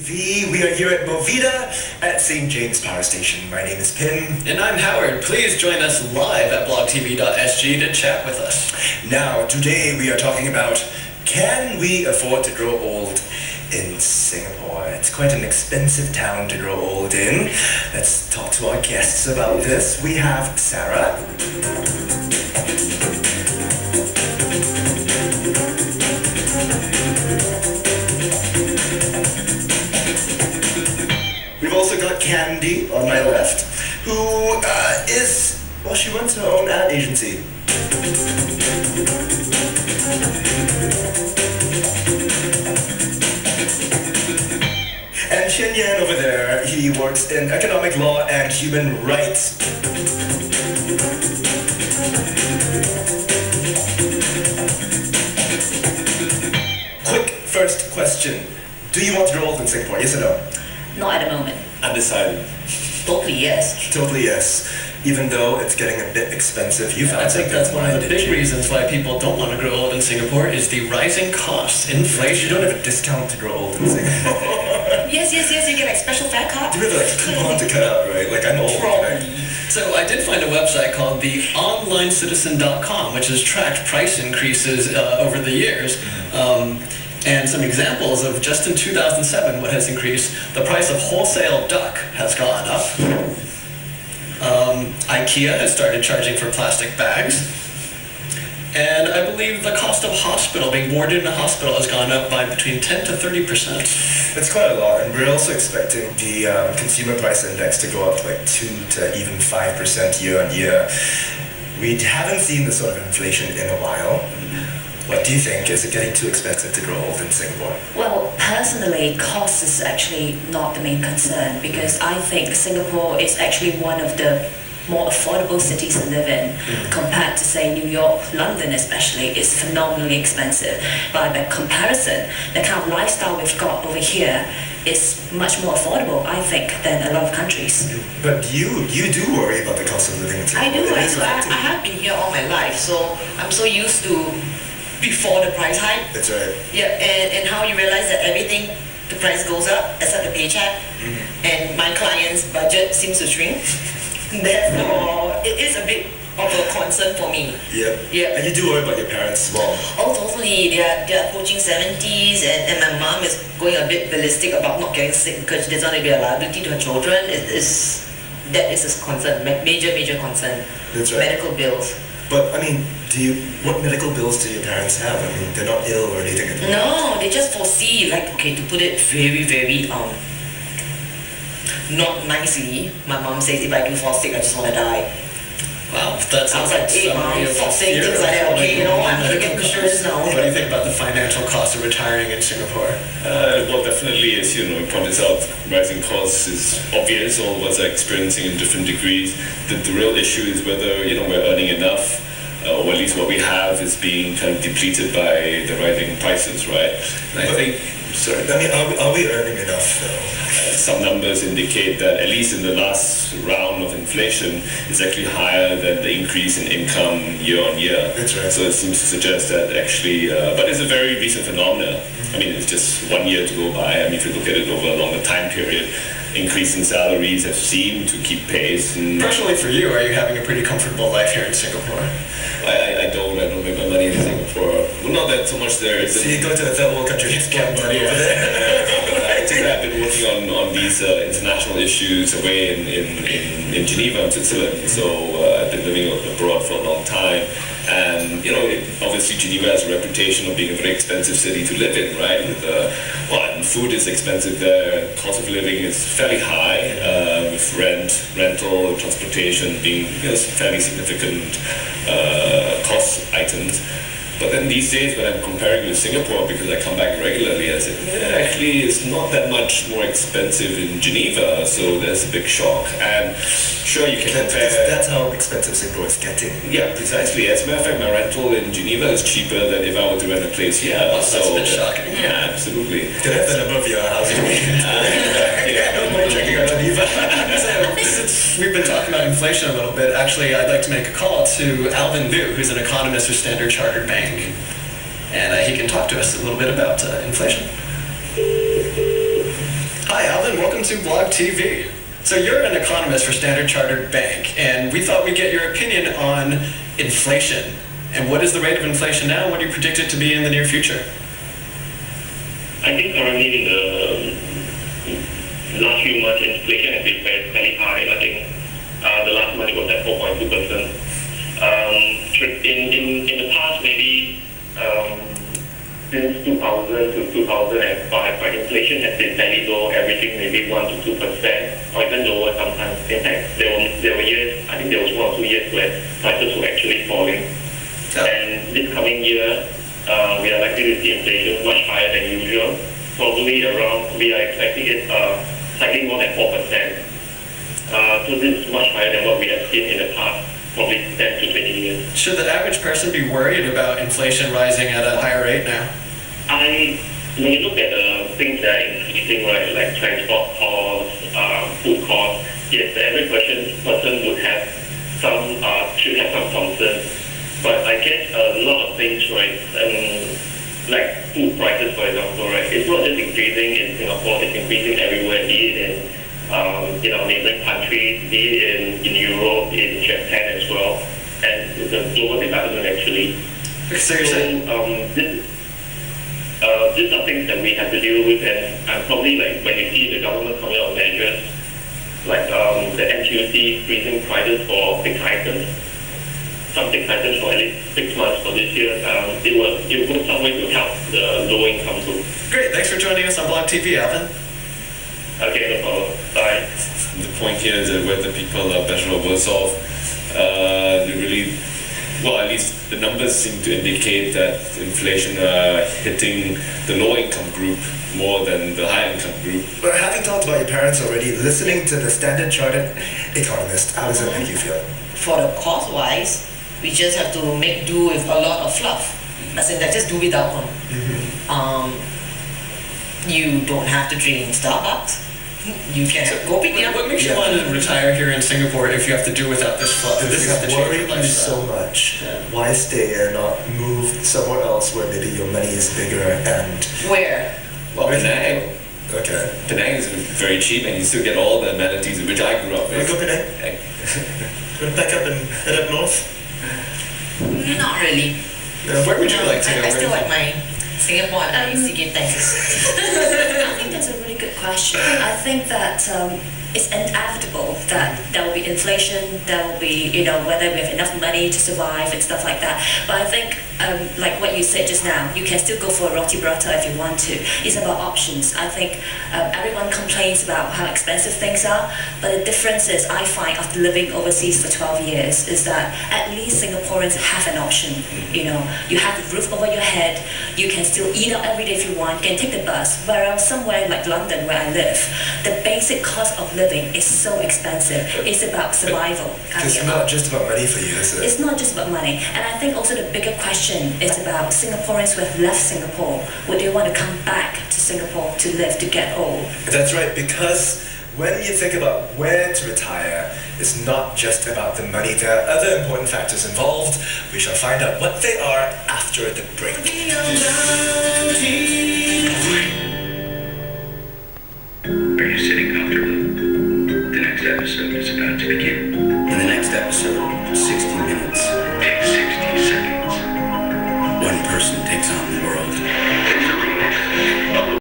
TV. We are here at Movida at St. James Power Station. My name is Pim. And I'm Howard. Please join us live at blogtv.sg to chat with us. Now, today we are talking about, can we afford to grow old in Singapore? It's quite an expensive town to grow old in. Let's talk to our guests about this. We have Sarah. We've also got Candy on my left, who she runs her own ad agency. And Chen Yan over there, he works in economic law and human rights. Quick first question. Do you want to grow old in Singapore, yes or no? Not at the moment. Undecided. Totally yes. Totally yes. Even though it's getting a bit expensive. I think that's one of the big reasons why people don't want to grow old in Singapore is the rising costs, inflation. You don't have a discount to grow old in Singapore. Yes, you get like special fat card. You have like a coupon to cut out, right? Like I'm old, right? So I did find a website called the onlinecitizen.com, which has tracked price increases over the years. And some examples of just in 2007 what has increased. The price of wholesale duck has gone up. IKEA has started charging for plastic bags. And I believe the cost of being boarded in a hospital has gone up by between 10 to 30%. It's quite a lot, and we're also expecting the consumer price index to go up like 2 to even 5% year on year. We haven't seen this sort of inflation in a while. What do you think? Is it getting too expensive to grow old in Singapore? Well, personally, cost is actually not the main concern because I think Singapore is actually one of the more affordable cities to live in compared to, say, New York, London especially, is phenomenally expensive. But by comparison, the kind of lifestyle we've got over here is much more affordable, I think, than a lot of countries. But you do worry about the cost of living in Singapore. I do. I have been here all my life, so I'm so used to before the price hike. That's right. Yeah, and how you realize that everything, the price goes up, except the paycheck, and my client's budget seems to shrink. Therefore, it is a bit of a concern for me. Yeah. And you do worry about your parents as well. Oh, totally. They're approaching 70s, and my mom is going a bit ballistic about not getting sick because she doesn't want to be a liability to her children. That is a concern, major concern. That's right. Medical bills. But, I mean, what medical bills do your parents have? I mean, they're not ill or anything at all. No, they just foresee, to put it very, not nicely, my mom says if I do fall sick, I just want to die. Wow, that's I was like, hey mom, fall sick, things like that, okay, you know what, I'm going to get insurance now. What do you think about the financial cost of retiring in Singapore? Well, definitely, as you pointed out, rising costs is obvious. All of us are experiencing in different degrees. The real issue is whether we're earning enough, or at least what we have is being kind of depleted by the rising prices, right? And I think. Sorry, I mean, are we earning enough though? Some numbers indicate that at least in the last round of inflation, it's actually higher than the increase in income year on year. That's right. So it seems to suggest that actually, but it's a very recent phenomenon. I mean, it's just 1 year to go by. I mean, if you look at it over a longer time period, increase in salaries have seemed to keep pace. Personally for you, are you having a pretty comfortable life here in Singapore? I don't make my money in Singapore. Well, not that so much there. So you go to a third world country, just get money over there. I've been working on these international issues away in Geneva, Switzerland. So I've been living abroad for a long time. And, obviously Geneva has a reputation of being a very expensive city to live in, right? And food is expensive there, cost of living is fairly high, with rental, transportation being fairly significant cost items. But then these days when I'm comparing with Singapore, because I come back regularly, I said, actually it's not that much more expensive in Geneva, so there's a big shock. And sure, you can compare. That's how expensive Singapore is getting. Yeah, precisely. As a matter of fact, my rental in Geneva is cheaper than if I were to rent a place here. That's a bit shocking. Yeah, absolutely. Can I have the number of your house? I don't mind checking out Geneva. Since we've been talking about inflation a little bit, actually I'd like to make a call to Alvin Liu, who's an economist with Standard Chartered Bank. And he can talk to us a little bit about inflation. welcome to Blog TV. So you're an economist for Standard Chartered Bank, and we thought we'd get your opinion on inflation. And what is the rate of inflation now, and what do you predict it to be in the near future? I think currently in the last few months, inflation has been fairly high. I think the last month it was at 4.2%. In the past, maybe since 2000 to 2005, right, inflation has been fairly low, averaging maybe 1 to 2%, or even lower sometimes. In fact, there were years, I think there was 1 or 2 years where prices were actually falling. And this coming year, we are likely to see inflation much higher than usual. Probably around, we are expecting it slightly more than 4%. So this is much higher than what we have seen in the past, probably 10 to 20 years. Should the average person be worried about inflation rising at a higher rate now? When you look at the things that are increasing, right, like transport costs, food costs, yes, the average person would have should have some concerns. But I guess a lot of things, right, like food prices, for example, right, it's not just increasing in Singapore, it's increasing everywhere, be it in our neighboring countries, be it in Europe, in Japan as well, and it's a global development actually. So you're saying these are things that we have to deal with, and probably like when you see the government coming out with measures like the NTUC freezing prices for fixed items, some fixed items for at least 6 months for this year, it will go some way to help the low income group. Great, thanks for joining us on Blog TV, Alvin. Okay, no problem. Bye. The point here is that whether people are better or worse off, at least the numbers seem to indicate that inflation hitting the low income group more than the high income group. But having talked about your parents already, listening to the Standard Chartered economist, how does that make you feel? For the cost-wise, we just have to make do with a lot of fluff. As in, just do without one. You don't have to drink Starbucks. You can go pick it up. What makes you want to retire here in Singapore if you have to do without this fluff? If this is worrying you so much, why stay and not move somewhere else where maybe your money is bigger and... Where? Well, Penang. Okay. Penang is very cheap and you still get all the amenities which I grew up with. Want to go Penang? Want to pack up and head up north? Not really. Where would you like to go? I still like my Singapore and Sigit, thanks. I think that's a really good question. I think that it's inevitable that there will be inflation, there will be, whether we have enough money to survive and stuff like that. But I think, like what you said just now, you can still go for a roti prata if you want to. It's about options. I think everyone complains about how expensive things are, but the difference is, I find, after living overseas for 12 years, is that at least Singaporeans have an option. You have a roof over your head, you can still eat out every day if you want, you can take the bus. Whereas somewhere like London, where I live, the basic cost of living is so expensive. It's about survival. It's not just about money for you, is it? It's not just about money. And I think also the bigger question is about Singaporeans who have left Singapore. Would they want to come back to Singapore to live, to get old? That's right, because when you think about where to retire, it's not just about the money. There are other important factors involved. We shall find out what they are after the break.